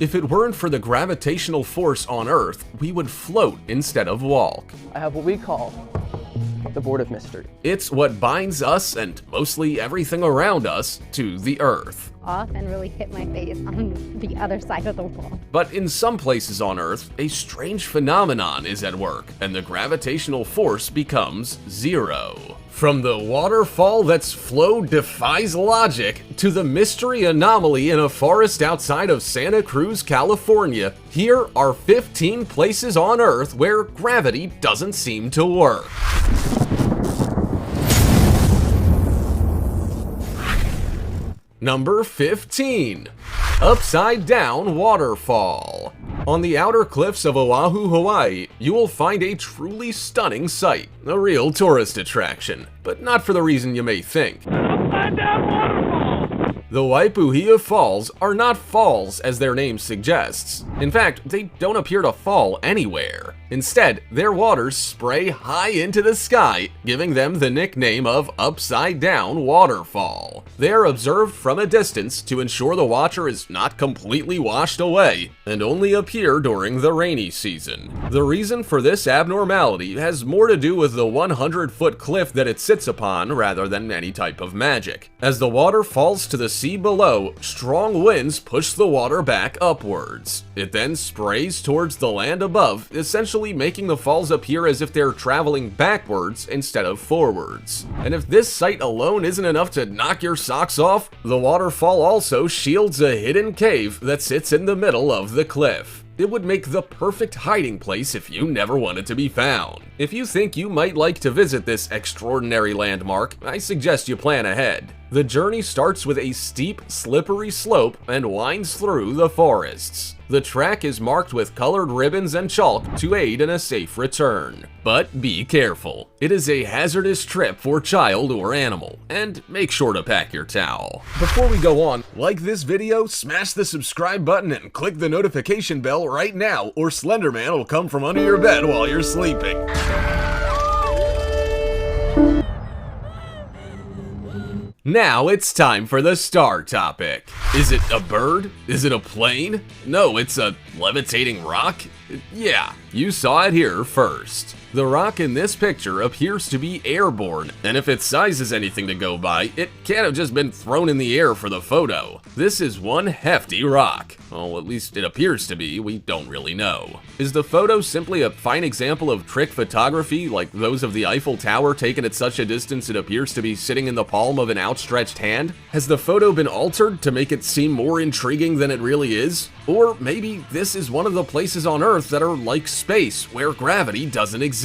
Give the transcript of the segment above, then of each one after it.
If it weren't for the gravitational force on Earth, we would float instead of walk. I have what we call the board of mystery. It's what binds us and mostly everything around us to the Earth. Off and really hit my face on the other side of the wall. But in some places on Earth, a strange phenomenon is at work, and the gravitational force becomes zero. From the waterfall that's flow defies logic to the mystery anomaly in a forest outside of Santa Cruz, California, here are 15 places on Earth where gravity doesn't seem to work. Number 15. Upside Down Waterfall. On the outer cliffs of Oahu, Hawaii, you will find a truly stunning sight, a real tourist attraction, but not for the reason you may think. Upside Down Waterfall! The Waipuhia Falls are not falls as their name suggests. In fact, they don't appear to fall anywhere. Instead, their waters spray high into the sky, giving them the nickname of Upside Down Waterfall. They are observed from a distance to ensure the watcher is not completely washed away, and only appear during the rainy season. The reason for this abnormality has more to do with the 100-foot cliff that it sits upon rather than any type of magic. As the water falls to the sea below, strong winds push the water back upwards. It then sprays towards the land above, essentially making the falls appear as if they're traveling backwards instead of forwards. And if this sight alone isn't enough to knock your socks off, the waterfall also shields a hidden cave that sits in the middle of the cliff. It would make the perfect hiding place if you never wanted to be found. If you think you might like to visit this extraordinary landmark, I suggest you plan ahead. The journey starts with a steep, slippery slope and winds through the forests. The track is marked with colored ribbons and chalk to aid in a safe return. But be careful. It is a hazardous trip for child or animal, and make sure to pack your towel. Before we go on, like this video, smash the subscribe button and click the notification bell right now, or Slenderman will come from under your bed while you're sleeping. Now it's time for the star topic. Is it a bird? Is it a plane? No, it's a levitating rock? Yeah, you saw it here first. The rock in this picture appears to be airborne, and if its size is anything to go by, it can't have just been thrown in the air for the photo. This is one hefty rock. Well, at least it appears to be, we don't really know. Is the photo simply a fine example of trick photography, like those of the Eiffel Tower taken at such a distance it appears to be sitting in the palm of an outstretched hand? Has the photo been altered to make it seem more intriguing than it really is? Or maybe this is one of the places on Earth that are like space, where gravity doesn't exist.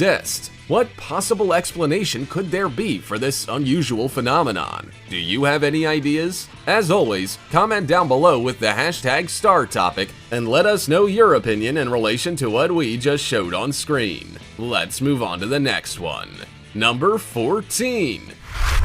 What possible explanation could there be for this unusual phenomenon? Do you have any ideas? As always, comment down below with the hashtag StarTopic and let us know your opinion in relation to what we just showed on screen. Let's move on to the next one. Number 14.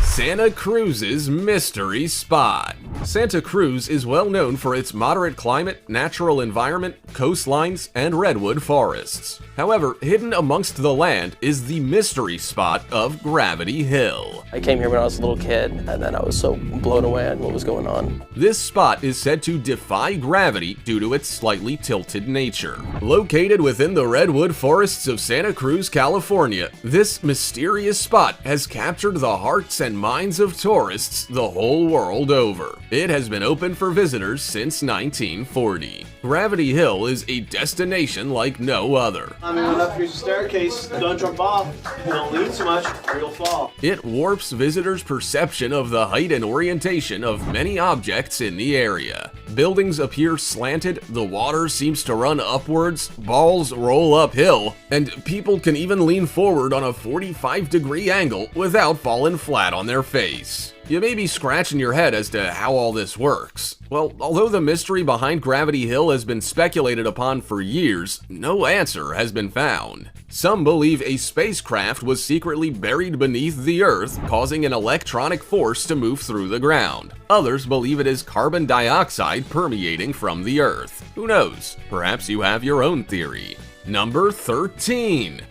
Santa Cruz's mystery spot. Santa Cruz is well known for its moderate climate, natural environment, coastlines, and redwood forests. However, hidden amongst the land is the mystery spot of Gravity Hill. I came here when I was a little kid, and then I was so blown away at what was going on. This spot is said to defy gravity due to its slightly tilted nature. Located within the redwood forests of Santa Cruz, California, this mysterious spot has captured the hearts and minds of tourists the whole world over. It has been open for visitors since 1940. Gravity Hill is a destination like no other. I mean, up here's a staircase. Don't jump off. Don't lean too much or you'll fall. It warps visitors' perception of the height and orientation of many objects in the area. Buildings appear slanted, the water seems to run upwards, balls roll uphill, and people can even lean forward on a 45-degree angle without falling flat on their face. You may be scratching your head as to how all this works. Well, although the mystery behind Gravity Hill has been speculated upon for years, no answer has been found. Some believe a spacecraft was secretly buried beneath the Earth, causing an electronic force to move through the ground. Others believe it is carbon dioxide permeating from the Earth. Who knows? Perhaps you have your own theory. Number 13.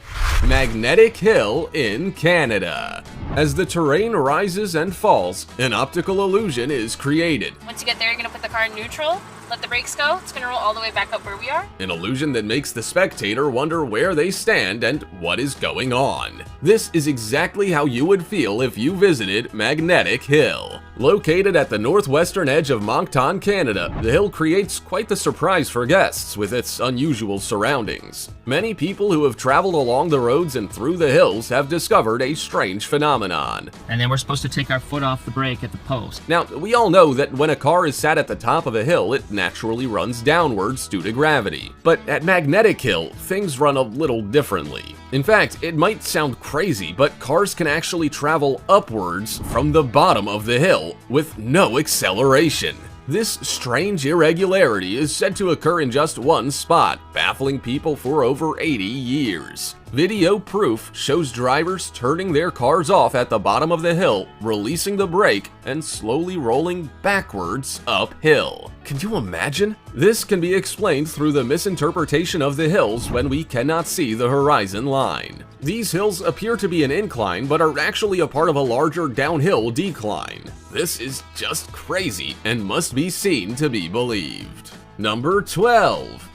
Magnetic Hill in Canada. As the terrain rises and falls, an optical illusion is created. Once you get there, you're gonna put the car in neutral, let the brakes go, it's gonna roll all the way back up where we are. An illusion that makes the spectator wonder where they stand and what is going on. This is exactly how you would feel if you visited Magnetic Hill. Located at the northwestern edge of Moncton, Canada, the hill creates quite the surprise for guests with its unusual surroundings. Many people who have traveled along the roads and through the hills have discovered a strange phenomenon. And then we're supposed to take our foot off the brake at the post. Now, we all know that when a car is sat at the top of a hill, it naturally runs downwards due to gravity. But at Magnetic Hill, things run a little differently. In fact, it might sound crazy, but cars can actually travel upwards from the bottom of the hill with no acceleration. This strange irregularity is said to occur in just one spot, baffling people for over 80 years. Video proof shows drivers turning their cars off at the bottom of the hill, releasing the brake, and slowly rolling backwards uphill. Can you imagine? This can be explained through the misinterpretation of the hills when we cannot see the horizon line. These hills appear to be an incline, but are actually a part of a larger downhill decline. This is just crazy and must be seen to be believed. Number 12.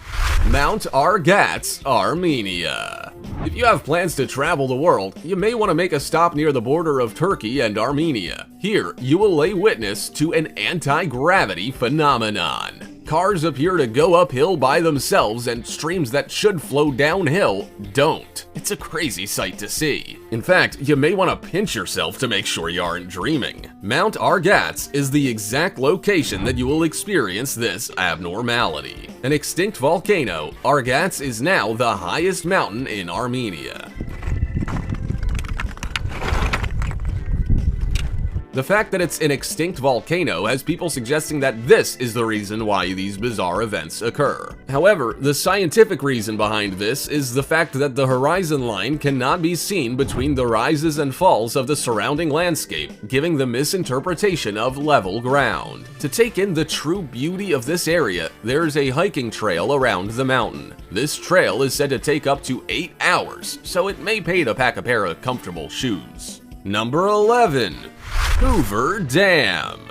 Mount Argatz, Armenia. If you have plans to travel the world, you may want to make a stop near the border of Turkey and Armenia. Here, you will lay witness to an anti-gravity phenomenon. Cars appear to go uphill by themselves and streams that should flow downhill don't. It's a crazy sight to see. In fact, you may want to pinch yourself to make sure you aren't dreaming. Mount Argatz is the exact location that you will experience this abnormality. An extinct volcano, Argatz is now the highest mountain in Armenia. The fact that it's an extinct volcano has people suggesting that this is the reason why these bizarre events occur. However, the scientific reason behind this is the fact that the horizon line cannot be seen between the rises and falls of the surrounding landscape, giving the misinterpretation of level ground. To take in the true beauty of this area, there is a hiking trail around the mountain. This trail is said to take up to 8 hours, so it may pay to pack a pair of comfortable shoes. Number 11. Hoover Dam.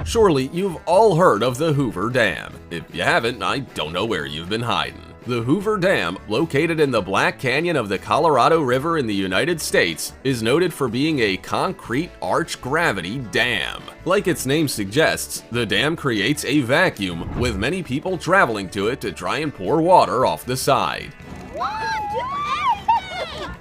Surely you've all heard of the Hoover Dam. If you haven't, I don't know where you've been hiding. The Hoover Dam, located in the Black Canyon of the Colorado River in the United States, is noted for being a concrete arch gravity dam. Like its name suggests, the dam creates a vacuum, with many people traveling to it to try and pour water off the side.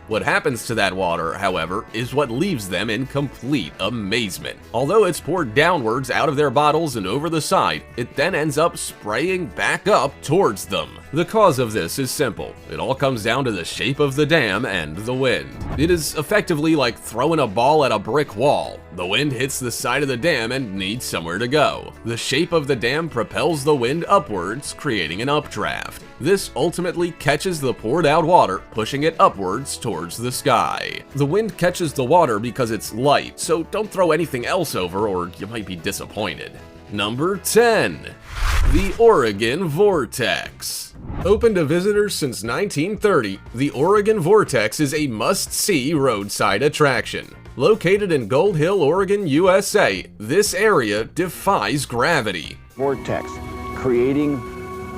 What happens to that water, however, is what leaves them in complete amazement. Although it's poured downwards out of their bottles and over the side, it then ends up spraying back up towards them. The cause of this is simple. It all comes down to the shape of the dam and the wind. It is effectively like throwing a ball at a brick wall. The wind hits the side of the dam and needs somewhere to go. The shape of the dam propels the wind upwards, creating an updraft. This ultimately catches the poured out water, pushing it upwards towards the sky. The wind catches the water because it's light, so don't throw anything else over or you might be disappointed. Number 10. The Oregon Vortex. Open to visitors since 1930, the Oregon Vortex is a must-see roadside attraction. Located in Gold Hill, Oregon, USA, this area defies gravity. Vortex, creating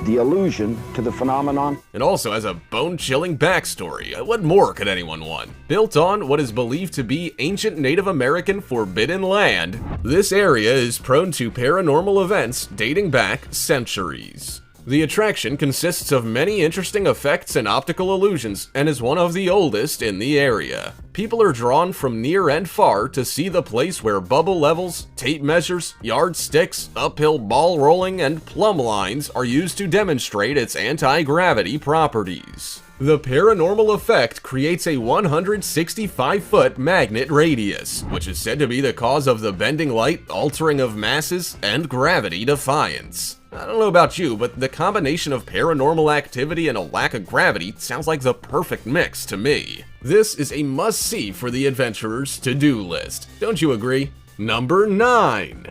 the illusion to the phenomenon. It also has a bone-chilling backstory. What more could anyone want? Built on what is believed to be ancient Native American forbidden land, this area is prone to paranormal events dating back centuries. The attraction consists of many interesting effects and optical illusions and is one of the oldest in the area. People are drawn from near and far to see the place where bubble levels, tape measures, yardsticks, uphill ball rolling, and plumb lines are used to demonstrate its anti-gravity properties. The paranormal effect creates a 165-foot magnet radius, which is said to be the cause of the bending light, altering of masses, and gravity defiance. I don't know about you, but the combination of paranormal activity and a lack of gravity sounds like the perfect mix to me. This is a must-see for the adventurer's to-do list. Don't you agree? Number 9.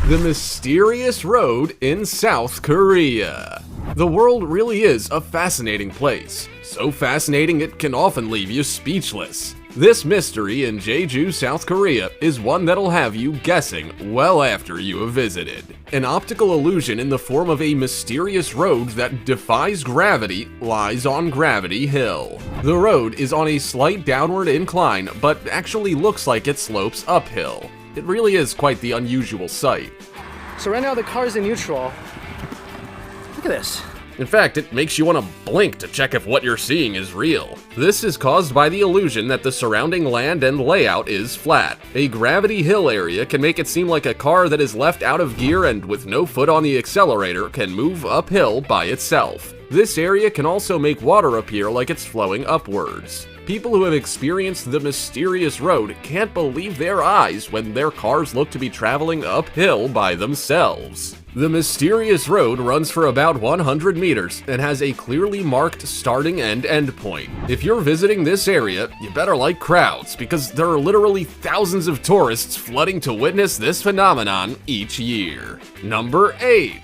The Mysterious Road in South Korea. The world really is a fascinating place. So fascinating it can often leave you speechless. This mystery in Jeju, South Korea is one that'll have you guessing well after you have visited. An optical illusion in the form of a mysterious road that defies gravity lies on Gravity Hill. The road is on a slight downward incline, but actually looks like it slopes uphill. It really is quite the unusual sight. So right now the car's in neutral. Look at this. In fact, it makes you want to blink to check if what you're seeing is real. This is caused by the illusion that the surrounding land and layout is flat. A Gravity Hill area can make it seem like a car that is left out of gear and with no foot on the accelerator can move uphill by itself. This area can also make water appear like it's flowing upwards. People who have experienced the mysterious road can't believe their eyes when their cars look to be traveling uphill by themselves. The mysterious road runs for about 100 meters and has a clearly marked starting and end point. If you're visiting this area, you better like crowds because there are literally thousands of tourists flooding to witness this phenomenon each year. Number 8.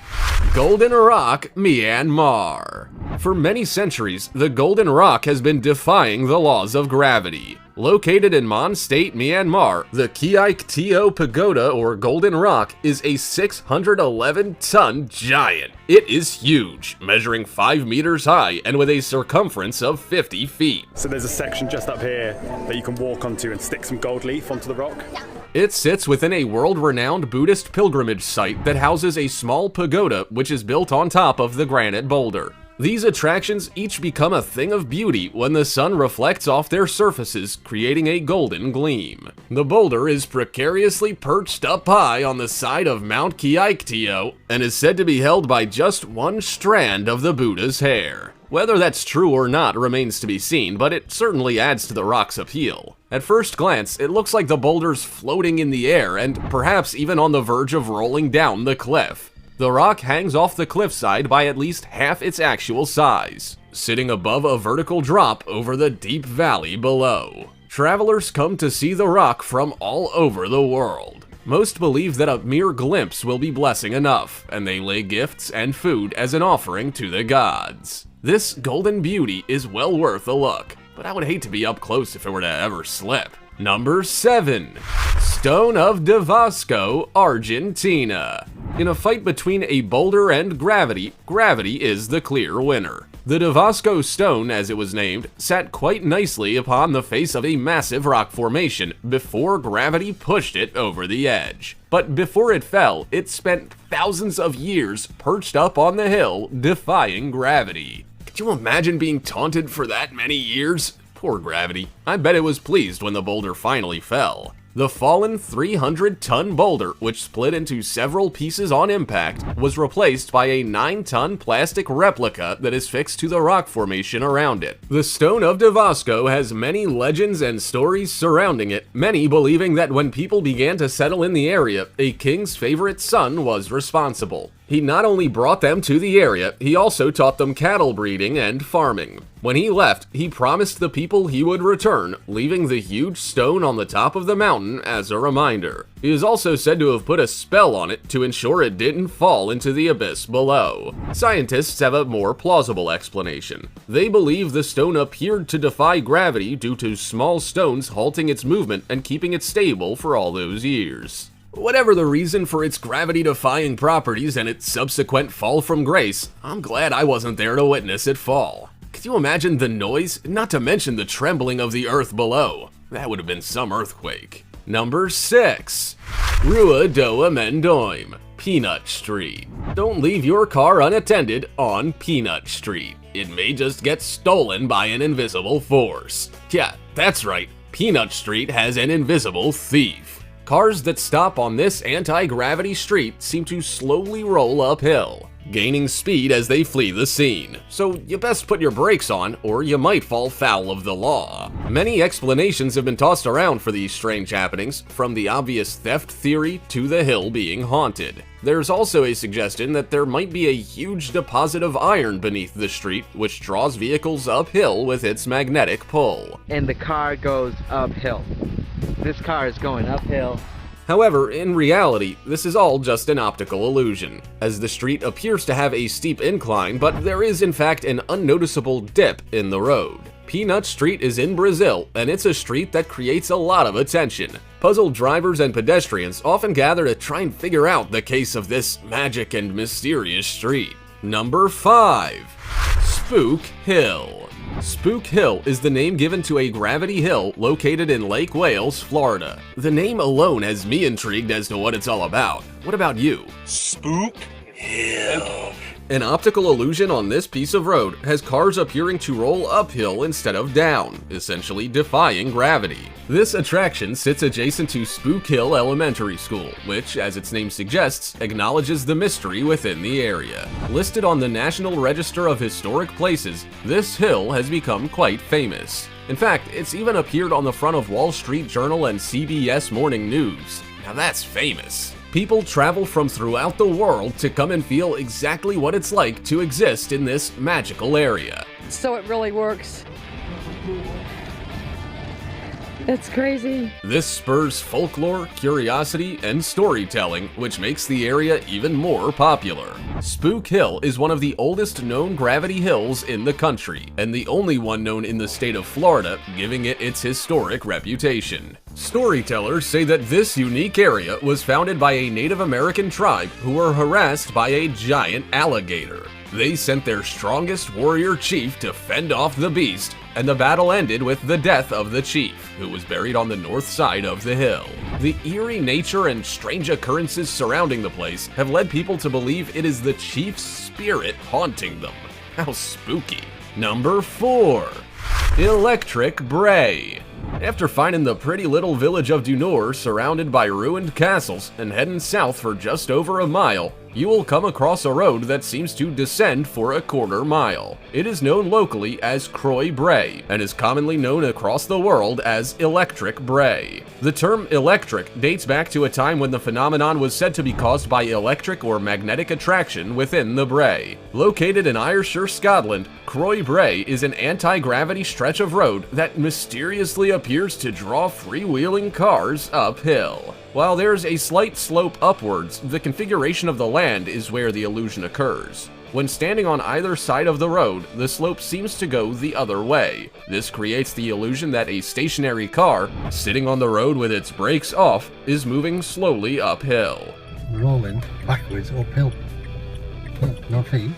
Golden Rock, Myanmar. For many centuries, the Golden Rock has been defying the laws of gravity. Located in Mon State, Myanmar, the Kiaik Teo Pagoda, or Golden Rock, is a 611-ton giant. It is huge, measuring 5 meters high and with a circumference of 50 feet. So there's a section just up here that you can walk onto and stick some gold leaf onto the rock? It sits within a world-renowned Buddhist pilgrimage site that houses a small pagoda which is built on top of the granite boulder. These attractions each become a thing of beauty when the sun reflects off their surfaces, creating a golden gleam. The boulder is precariously perched up high on the side of Mount Kiaik Teo and is said to be held by just one strand of the Buddha's hair. Whether that's true or not remains to be seen, but it certainly adds to the rock's appeal. At first glance, it looks like the boulder's floating in the air and perhaps even on the verge of rolling down the cliff. The rock hangs off the cliffside by at least half its actual size, sitting above a vertical drop over the deep valley below. Travelers come to see the rock from all over the world. Most believe that a mere glimpse will be blessing enough, and they lay gifts and food as an offering to the gods. This golden beauty is well worth a look, but I would hate to be up close if it were to ever slip. Number 7. Stone of Davosco, Argentina. In a fight between a boulder and gravity, gravity is the clear winner. The Davosco stone, as it was named, sat quite nicely upon the face of a massive rock formation before gravity pushed it over the edge. But before it fell, it spent thousands of years perched up on the hill, defying gravity. Could you imagine being taunted for that many years? Poor gravity. I bet it was pleased when the boulder finally fell. The fallen 300-ton boulder, which split into several pieces on impact, was replaced by a 9-ton plastic replica that is fixed to the rock formation around it. The Stone of Davosco has many legends and stories surrounding it, many believing that when people began to settle in the area, a king's favorite son was responsible. He not only brought them to the area, he also taught them cattle breeding and farming. When he left, he promised the people he would return, leaving the huge stone on the top of the mountain as a reminder. He is also said to have put a spell on it to ensure it didn't fall into the abyss below. Scientists have a more plausible explanation. They believe the stone appeared to defy gravity due to small stones halting its movement and keeping it stable for all those years. Whatever the reason for its gravity-defying properties and its subsequent fall from grace, I'm glad I wasn't there to witness it fall. Could you imagine the noise, not to mention the trembling of the earth below? That would have been some earthquake. Number 6. Rua Doa Mendoim, Peanut Street. Don't leave your car unattended on Peanut Street. It may just get stolen by an invisible force. Yeah, that's right, Peanut Street has an invisible thief. Cars that stop on this anti-gravity street seem to slowly roll uphill, gaining speed as they flee the scene, so you best put your brakes on or you might fall foul of the law. Many explanations have been tossed around for these strange happenings, from the obvious theft theory to the hill being haunted. There's also a suggestion that there might be a huge deposit of iron beneath the street, which draws vehicles uphill with its magnetic pull. And the car goes uphill. This car is going uphill However, in reality, this is all just an optical illusion, as the street appears to have a steep incline, but there is in fact an unnoticeable dip in the road. Peanut Street is in Brazil, and it's a street that creates a lot of attention. Puzzled drivers and pedestrians often gather to try and figure out the case of this magic and mysterious street. Number 5. Spook Hill. Spook Hill is the name given to a gravity hill located in Lake Wales, Florida. The name alone has me intrigued as to what it's all about. What about you? Spook Hill. An optical illusion on this piece of road has cars appearing to roll uphill instead of down, essentially defying gravity. This attraction sits adjacent to Spook Hill Elementary School, which, as its name suggests, acknowledges the mystery within the area. Listed on the National Register of Historic Places, this hill has become quite famous. In fact, it's even appeared on the front of Wall Street Journal and CBS Morning News. Now that's famous. People travel from throughout the world to come and feel exactly what it's like to exist in this magical area. So it really works. That's crazy. This spurs folklore, curiosity, and storytelling, which makes the area even more popular. Spook Hill is one of the oldest known gravity hills in the country, and the only one known in the state of Florida, giving it its historic reputation. Storytellers say that this unique area was founded by a Native American tribe who were harassed by a giant alligator. They sent their strongest warrior chief to fend off the beast, and the battle ended with the death of the chief, who was buried on the north side of the hill. The eerie nature and strange occurrences surrounding the place have led people to believe it is the chief's spirit haunting them. How spooky. Number 4. Electric Bray. After finding the pretty little village of Dunor surrounded by ruined castles and heading south for just over a mile, you will come across a road that seems to descend for a quarter mile. It is known locally as Croy Bray and is commonly known across the world as Electric Bray. The term electric dates back to a time when the phenomenon was said to be caused by electric or magnetic attraction within the Bray. Located in Ayrshire, Scotland, Croy Bray is an anti-gravity stretch of road that mysteriously appears to draw freewheeling cars uphill. While there's a slight slope upwards, the configuration of the land is where the illusion occurs. When standing on either side of the road, the slope seems to go the other way. This creates the illusion that a stationary car, sitting on the road with its brakes off, is moving slowly uphill. Rolling backwards uphill. No feet,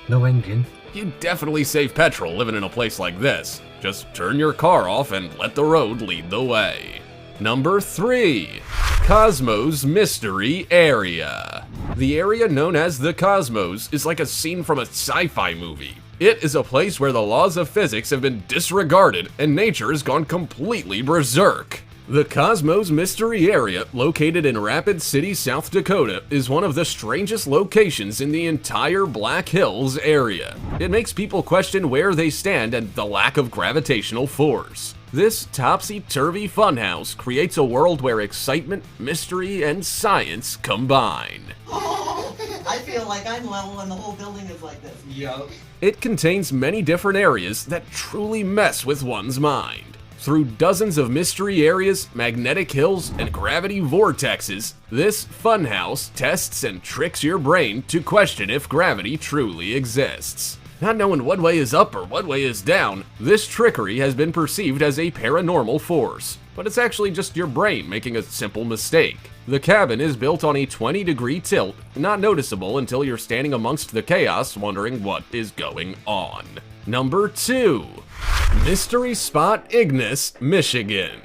no engine. You definitely save petrol living in a place like this. Just turn your car off and let the road lead the way. Number 3. Cosmos Mystery Area. The area known as the Cosmos is like a scene from a sci-fi movie. It is a place where the laws of physics have been disregarded and nature has gone completely berserk. The Cosmos Mystery Area, located in Rapid City, South Dakota, is one of the strangest locations in the entire Black Hills area. It makes people question where they stand and the lack of gravitational force. This topsy-turvy funhouse creates a world where excitement, mystery, and science combine. Oh, I feel like I'm level and the whole building is like this. Yup. It contains many different areas that truly mess with one's mind. Through dozens of mystery areas, magnetic hills, and gravity vortexes, this funhouse tests and tricks your brain to question if gravity truly exists. Not knowing what way is up or what way is down, this trickery has been perceived as a paranormal force, but it's actually just your brain making a simple mistake. The cabin is built on a 20-degree tilt, not noticeable until you're standing amongst the chaos wondering what is going on. Number 2. Mystery Spot Ignis, Michigan.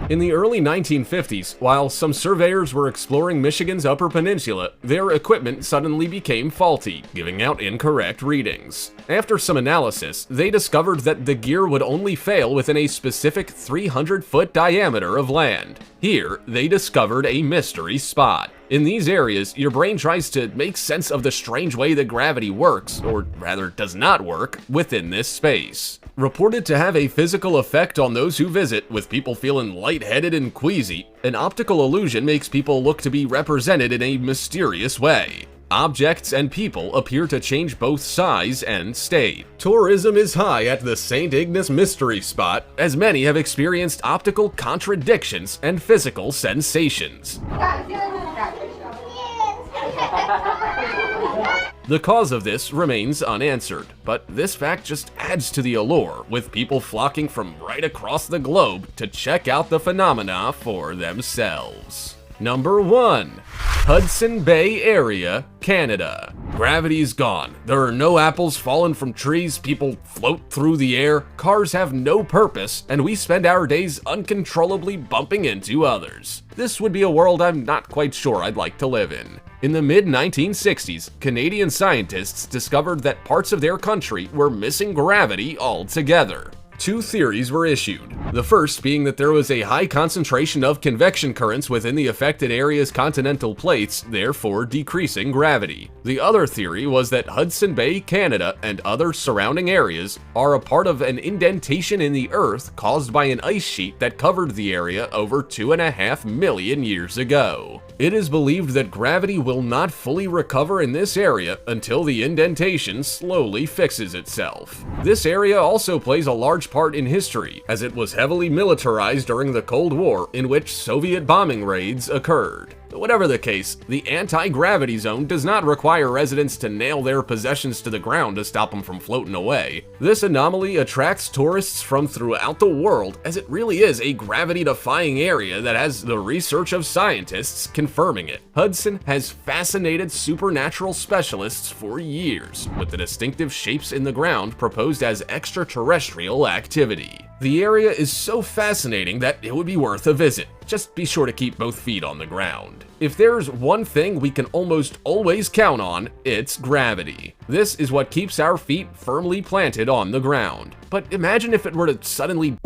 In the early 1950s, while some surveyors were exploring Michigan's Upper Peninsula, their equipment suddenly became faulty, giving out incorrect readings. After some analysis, they discovered that the gear would only fail within a specific 300-foot diameter of land. Here, they discovered a mystery spot. In these areas, your brain tries to make sense of the strange way that gravity works, or rather does not work, within this space. Reported to have a physical effect on those who visit, with people feeling lightheaded and queasy, an optical illusion makes people look to be represented in a mysterious way. Objects and people appear to change both size and state. Tourism is high at the St. Ignace Mystery Spot, as many have experienced optical contradictions and physical sensations. The cause of this remains unanswered, but this fact just adds to the allure, with people flocking from right across the globe to check out the phenomena for themselves. Number 1. Hudson Bay Area, Canada. Gravity's gone. There are no apples falling from trees, people float through the air, cars have no purpose, and we spend our days uncontrollably bumping into others. This would be a world I'm not quite sure I'd like to live in. In the mid-1960s, Canadian scientists discovered that parts of their country were missing gravity altogether. 2 theories were issued. The first being that there was a high concentration of convection currents within the affected area's continental plates, therefore decreasing gravity. The other theory was that Hudson Bay, Canada, and other surrounding areas are a part of an indentation in the Earth caused by an ice sheet that covered the area over 2.5 million years ago. It is believed that gravity will not fully recover in this area until the indentation slowly fixes itself. This area also plays a large part in history, as it was heavily militarized during the Cold War, in which Soviet bombing raids occurred. Whatever the case, the anti-gravity zone does not require residents to nail their possessions to the ground to stop them from floating away. This anomaly attracts tourists from throughout the world, as it really is a gravity-defying area that has the research of scientists confirming it. Hudson has fascinated supernatural specialists for years, with the distinctive shapes in the ground proposed as extraterrestrial activity. The area is so fascinating that it would be worth a visit. Just be sure to keep both feet on the ground. If there's one thing we can almost always count on, it's gravity. This is what keeps our feet firmly planted on the ground. But imagine if it were to suddenly